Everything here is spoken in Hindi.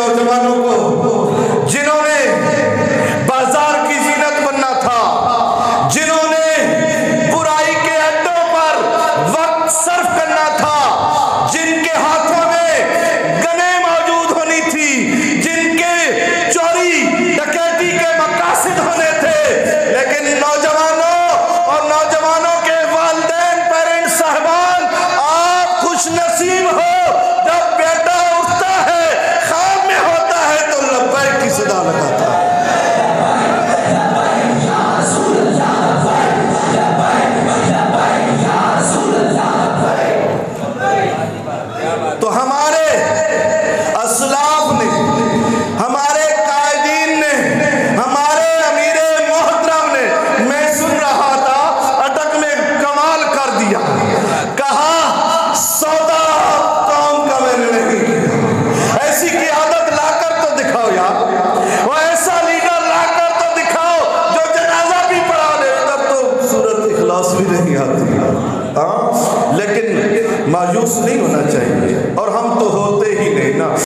नौजवानों को जिन्होंने बाजार की जीनत बनना था, जिन्होंने बुराई के अड्डों पर वक्त सर्फ करना था, जिनके हाथों में गने मौजूद होनी थी, जिनके चोरी डकैती के मकासद होने थे, लेकिन नौजवानों और नौजवानों के वालिदैन पेरेंट्स साहबान, आप खुश नसीब हो जब बेटा उठता है, ख्वाब में होता है तो लब्बैक की सदा लगाता है। तो हमारे असलाफ ने, हमारे कायदीन ने, हमारे अमीरे मोहतरम ने, मैं सुन रहा था अटक में कमाल कर दिया, कहा सौदा कौम का मैंने नहीं किया। ऐसी क़यादत लाकर तो दिखाओ यार, वो ऐसा लीडर लाकर तो दिखाओ जो जनाजा भी पढ़ा ले, तब तो सूरत इखलास भी नहीं आती। हाँ, लेकिन मायूस नहीं होना चाहिए, और हम तो होते ही नहीं ना।